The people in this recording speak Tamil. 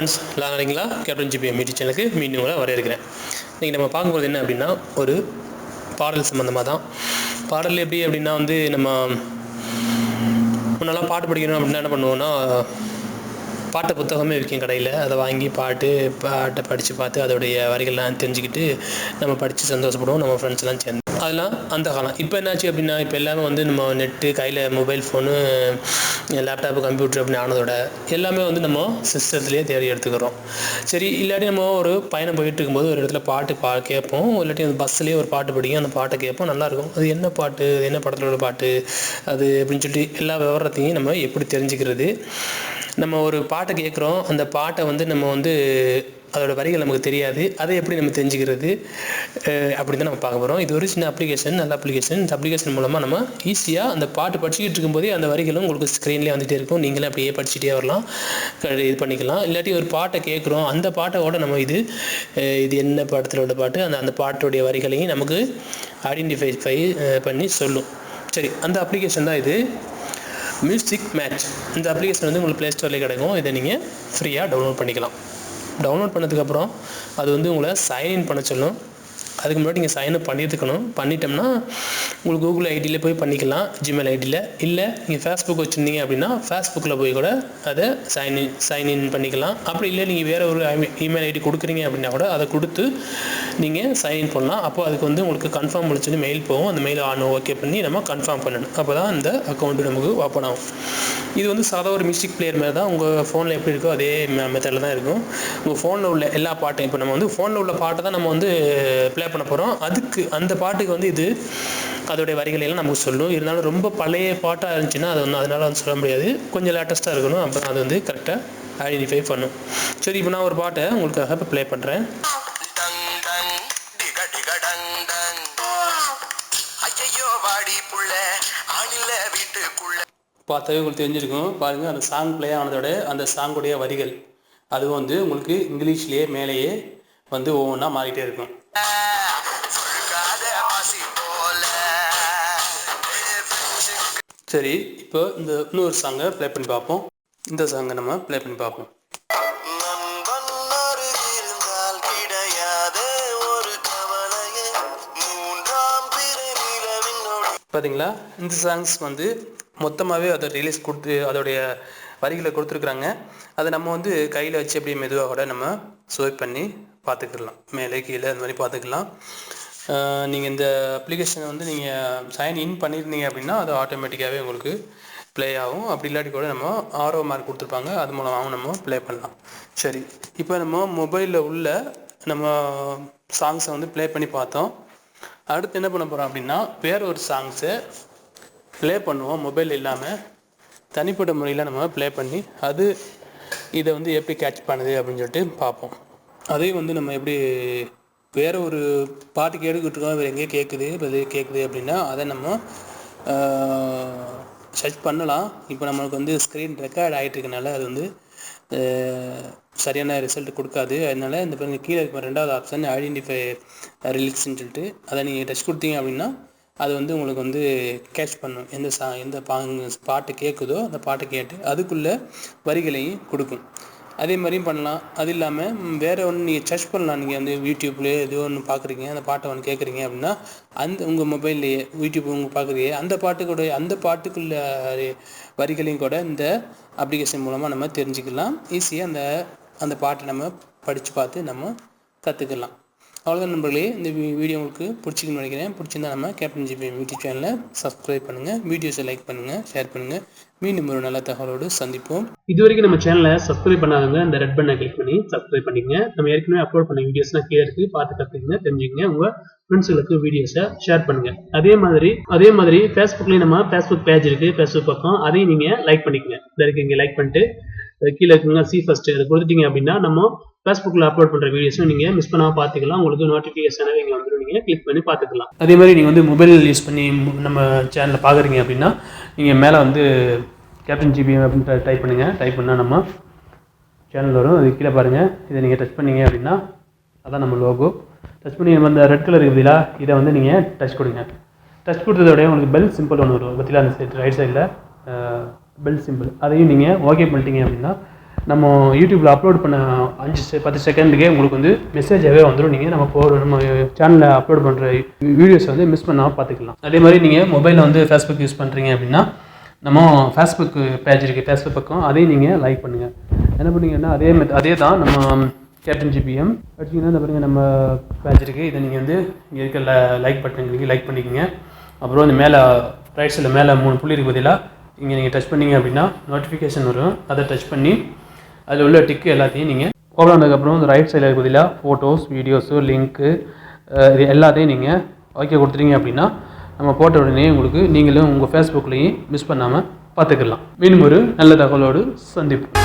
ஃப்ரெண்ட்ஸ் எல்லாம் நினைங்களா கேப்டன் ஜிபிஎம் மீட்டி சேனலுக்கு மீண்டும் கூட வரவேற்கிறேன். இன்றைக்கி நம்ம பார்க்கும்போது என்ன அப்படின்னா ஒரு பாடல் சம்மந்தமாக தான். பாடல் எப்படி அப்படின்னா நம்ம முன்னெல்லாம் பாட்டு படிக்கணும் அப்படின்னா என்ன பண்ணுவோன்னா பாட்டு புத்தகமே விற்கும் கடையில், அதை வாங்கி பாட்டை படித்து பார்த்து அதோடைய வரிகள்லாம் தெரிஞ்சுக்கிட்டு நம்ம படித்து சந்தோஷப்படுவோம் நம்ம ஃப்ரெண்ட்ஸ்லாம் சேர்ந்து. அதெல்லாம் அந்த காலம். இப்போ என்னாச்சு அப்படின்னா இப்போ எல்லாமே நம்ம நெட்டு கையில் மொபைல் ஃபோனு லேப்டாப்பு கம்ப்யூட்டர் அப்படின்னு ஆனதோட எல்லாமே நம்ம சிஸ்டத்துலேயே தேடி எடுத்துக்கிறோம். சரி, இல்லாட்டி நம்ம ஒரு பயணம் போயிட்டு இருக்கும்போது ஒரு இடத்துல பாட்டு கேட்போம், இல்லாட்டி அந்த பஸ்ஸுலேயே ஒரு பாட்டு படிக்கும், அந்த பாட்டை கேட்போம், நல்லாயிருக்கும். அது என்ன பாட்டு, என்ன படத்தோட பாட்டு அது அப்படின்னு சொல்லிட்டு எல்லா விவரத்தையும் நம்ம எப்படி தெரிஞ்சுக்கிறது. நம்ம ஒரு பாட்டை கேட்குறோம், அந்த பாட்டை நம்ம அதோடய வரிகள் நமக்கு தெரியாது, அதை எப்படி நம்ம தெரிஞ்சுக்கிறது அப்படி தான் நம்ம பார்க்க போகிறோம். இது ஒரு சின்ன அப்ளிகேஷன், நல்ல அப்ளிகேஷன். இந்த அப்ளிகேஷன் மூலமாக நம்ம ஈஸியாக அந்த பாட்டு படிச்சுக்கிட்டு இருக்கும்போதே அந்த வரிகளும் உங்களுக்கு ஸ்க்ரீன்லேயே வந்துகிட்டே இருக்கும், நீங்களே அப்படியே படிச்சுட்டே வரலாம், இது பண்ணிக்கலாம். இல்லாட்டி ஒரு பாட்டை கேட்குறோம், அந்த பாட்டோட நம்ம இது என்ன படத்திலோட பாட்டு, அந்த பாட்டுடைய வரிகளையும் நமக்கு ஐடென்டிஃபை பண்ணி சொல்லும். சரி, அந்த அப்ளிகேஷன் தான் இது மியூசிக் மேட்ச். இந்த அப்ளிகேஷன் உங்களுக்கு ப்ளே ஸ்டோர்லேயே கிடைக்கும். இதை நீங்கள் ஃப்ரீயாக டவுன்லோட் பண்ணிக்கலாம். டவுன்லோட் பண்ணதுக்கப்புறம் அது உங்களை சைன்இன் பண்ண சொல்லும். அதுக்கு முன்னாடி நீங்கள் சைன்அப் பண்ணியிருக்கணும். பண்ணிட்டோம்னா உங்களுக்கு கூகுள் ஐடியில் போய் பண்ணிக்கலாம், ஜிமெயில் ஐடியில். இல்லை நீங்கள் ஃபேஸ்புக் வச்சுருந்தீங்க அப்படின்னா ஃபேஸ்புக்கில் போய் கூட அதை சைன்இன் பண்ணிக்கலாம். அப்படி இல்லை நீங்கள் வேறு ஒரு இமெயில் ஐடி கொடுக்குறீங்க அப்படின்னா கூட அதை கொடுத்து நீங்கள் சைன்இன் பண்ணலாம். அப்போ அதுக்கு உங்களுக்கு கன்ஃபார்ம் முடிச்சுன்னு மெயில் போகும். அந்த மெயில் ஓகே பண்ணி நம்ம கன்ஃபார்ம் பண்ணணும். அப்போ தான் இந்த அக்கௌண்ட்டு நமக்கு ஓப்பன் ஆகும். இது சாதா ஒரு மியூசிக் பிளேயர் மாதிரி தான். உங்கள் ஃபோனில் எப்படி இருக்கோ அதே மெத்தடில் தான் இருக்கும். உங்கள் ஃபோனில் உள்ள எல்லா பாட்டும் இப்போ நம்ம ஃபோனில் உள்ள பாட்டை தான் நம்ம ப்ளே பண்ண போகிறோம். அதுக்கு அந்த பாட்டுக்கு இது அதோடைய வரிகளெல்லாம் நமக்கு சொல்லும். இருந்தாலும் ரொம்ப பழைய பாட்டாக இருந்துச்சுன்னா அது அதனால் சொல்ல முடியாது. கொஞ்சம் லேட்டஸ்ட்டாக இருக்கணும், அப்போ அது கரெக்டாக ஐடென்டிஃபை பண்ணும். சரி, இப்போ நான் ஒரு பாட்டை உங்களுக்காக இப்போ ப்ளே பண்ணுறேன். பார்த்தாவே உங்களுக்கு தெரிஞ்சிருக்கும். பாருங்கள், அந்த சாங் ப்ளே ஆனதோட அந்த சாங்குடைய வரிகள் அதுவும் உங்களுக்கு இங்கிலீஷ்லேயே மேலேயே ஒவ்வொன்றா மாறிட்டே இருக்கும். சரி, இப்போ இந்த இன்னொரு சாங்கை ப்ளே பண்ணி பார்ப்போம். இந்த சாங்கை நம்ம ப்ளே பண்ணி பார்ப்போம். பார்த்தீங்களா, இந்த சாங்ஸ் மொத்தமாகவே அதை ரிலீஸ் கொடுத்து அதோடைய வரிகளை கொடுத்துருக்குறாங்க. அதை நம்ம கையில் வச்சு அப்படியே மெதுவாக கூட நம்ம ஸ்வைப் பண்ணி பார்த்துக்கலாம், மேலே கீழே அந்த மாதிரி பார்த்துக்கலாம். நீங்கள் இந்த அப்ளிகேஷனை நீங்கள் சைன்இன் பண்ணியிருந்தீங்க அப்படின்னா அது ஆட்டோமேட்டிக்காகவே உங்களுக்கு ப்ளே ஆகும். அப்படி இல்லாட்டி கூட நம்ம ஆரோ மார்க் கொடுத்துருப்பாங்க, அது மூலமாகவும் நம்ம ப்ளே பண்ணலாம். சரி, இப்போ நம்ம மொபைலில் உள்ள நம்ம சாங்ஸை ப்ளே பண்ணி பார்த்தோம். அடுத்து என்ன பண்ண போகிறோம் அப்படின்னா வேறு ஒரு சாங்ஸை ப்ளே பண்ணுவோம். மொபைல் இல்லாமல் தனிப்பட்ட முறையில் நம்ம ப்ளே பண்ணி அது இதை எப்படி கேட்ச் பண்ணுது அப்படின்னு சொல்லிட்டு பார்ப்போம். அதையும் நம்ம எப்படி வேறு ஒரு பாட்டு கேட்டுக்கிட்டுருக்கோம், வேறு எங்கேயோ கேட்குது அப்படின்னா அதை நம்ம சர்ச் பண்ணலாம். இப்போ நம்மளுக்கு ஸ்க்ரீன் ரெக்கார்ட் ஆகிட்டுருக்கனால அது சரியான ரிசல்ட் கொடுக்காது. அதனால் இந்த கீழே இருக்க ரெண்டாவது ஆப்ஷன் ஐடென்டிஃபை ரிலீக்ஸ்ன்னு சொல்லிட்டு அதை நீங்கள் டச் கொடுத்தீங்க அப்படின்னா அது உங்களுக்கு கேட்ச் பண்ணும். எந்த பாட்டு கேட்குதோ அந்த பாட்டை கேட்டு அதுக்குள்ளே வரிகளையும் கொடுக்கும். அதே மாதிரியும் பண்ணலாம். அது இல்லாமல் வேறு ஒன்று நீங்கள் சர்ச் பண்ணலாம். நீங்கள் யூடியூப்லேயே ஏதோ ஒன்று பார்க்குறீங்க, அந்த பாட்டை கேட்குறீங்க அப்படின்னா உங்கள் மொபைல்லையே யூடியூப் பார்க்குறீங்க அந்த பாட்டுக்குள்ள வரிகளையும் கூட இந்த அப்ளிகேஷன் மூலமாக நம்ம தெரிஞ்சுக்கலாம். ஈஸியாக அந்த பாட்டை நம்ம படித்து பார்த்து நம்ம கற்றுக்கலாம். அவ்வளோதான் நண்பர்களே, இந்த வீடியோ உங்களுக்கு பிடிச்சிக்கணும்னு நினைக்கிறேன். பிடிச்சிருந்தா நம்ம கேப்டன் ஜிபிஎம் யூடியூப் சேனலை சப்ஸ்கிரைப் பண்ணுங்கள், வீடியோஸை லைக் பண்ணுங்கள், ஷேர் பண்ணுங்கள். மீண்டும் ஒரு நல்ல தகவலோடு சந்திப்போம். இது வரைக்கும் நம்ம சேனலை சப்ஸ்கிரைப் பண்ணாதவங்க இந்த ரெட் பட்டனை கிளிக் பண்ணி சப்ஸ்கிரைப் பண்ணிக்கங்க. நம்ம ஏற்கனவே அப்லோட் பண்ண வீடியோஸ்லாம் கீழே இருக்கு, பார்த்து கற்றுக்குங்க, தெரிஞ்சுக்கங்க. உங்கள் ஃப்ரெண்ட்ஸுகளுக்கு வீடியோஸை ஷேர் பண்ணுங்கள். அதே மாதிரி ஃபேஸ்புக்லேயும் நம்ம ஃபேஸ்புக் பேஜ் இருக்குது, ஃபேஸ்புக் பக்கம், அதையும் நீங்கள் லைக் பண்ணிக்கங்க. இதை இருக்கு, இங்கே லைக் பண்ணிட்டு கீழே இருக்குங்க சி ஃபர்ஸ்ட் அதை கொடுத்துட்டீங்க அப்படின்னா நம்ம ஃபேஸ்புக்கில் அப்லோட் பண்ணுற வீடியோஸும் நீங்கள் மிஸ் பண்ணாமல் பார்த்துக்கலாம். உங்களுக்கு நோட்டிஃபிகேஷனாகவே இங்கே வந்துடும், நீங்கள் கிளிக் பண்ணி பார்த்துக்கலாம். அதே மாதிரி நீங்கள் மொபைல் யூஸ் பண்ணி நம்ம சேனலில் பார்க்குறீங்க அப்படின்னா நீங்கள் மேலே கேப்டன் ஜிபிஎம் அப்படின்னு டைப் பண்ணுங்கள். டைப் பண்ணால் நம்ம சேனல் வரும். அது கீழே பாருங்கள், இதை நீங்கள் டச் பண்ணிங்க அப்படின்னா அதான் நம்ம லோகோ. டச் பண்ணி நம்ம அந்த ரெட் கலர் இருக்குதுங்களா, இதை நீங்கள் டச் கொடுங்க. டச் கொடுத்ததோடய உங்களுக்கு பெல் சிம்பிள் ஒன்று வரும் பார்த்தீங்களா, அந்த சைடு ரைட் சைடில் பெல் சிம்பிள், அதையும் நீங்கள் ஓகே பண்ணிட்டீங்க அப்படின்னா நம்ம யூடியூப்பில் அப்லோட் பண்ண 5-10 செகண்டுக்கே உங்களுக்கு வந்து மெசேஜாகவே வந்துடும். நீங்கள் நம்ம சேனலில் அப்லோட் பண்ணுற வீடியோஸை வந்து மிஸ் பண்ணாமல் பார்த்துக்கலாம். அதே மாதிரி நீங்கள் மொபைலில் வந்து ஃபேஸ்புக் யூஸ் பண்ணுறீங்க அப்படின்னா நம்ம ஃபேஸ்புக் பேஜ் இருக்குது, ஃபேஸ்புக் பக்கம், அதையும் நீங்கள் லைக் பண்ணுங்கள். என்ன பண்ணீங்கன்னா அதே தான் நம்ம கேப்டன் ஜிபிஎம் அடிச்சிங்கன்னா இந்த பாருங்கள் நம்ம பேஜ் இருக்குது. இதை நீங்கள் வந்து இங்கே இருக்க லைக் பட்டன் நீங்கள் லைக் பண்ணிக்கோங்க. அப்புறம் இந்த மேலே ரைட் சைடில் மேலே 3 புள்ளி இருக்குது பதிலாக இங்கே நீங்கள் டச் பண்ணிங்க அப்படின்னா நோட்டிஃபிகேஷன் வரும். அதை டச் பண்ணி அதில் உள்ள டிக்கு எல்லாத்தையும் நீங்கள் ஓப்பன் ஆனதுக்கப்புறம் இந்த ரைட் சைடில் இருக்க பதிலாக ஃபோட்டோஸ், வீடியோஸு, லிங்க்கு இது எல்லாத்தையும் நீங்கள் ஓகே கொடுத்துட்டீங்க அப்படின்னா நம்ம போட்ட உடனே உங்களுக்கு நீங்களும் உங்கள் ஃபேஸ்புக்லேயும் மிஸ் பண்ணாமல் பார்த்துக்கலாம். மீண்டும் ஒரு நல்ல தகவலோடு சந்திப்போம்.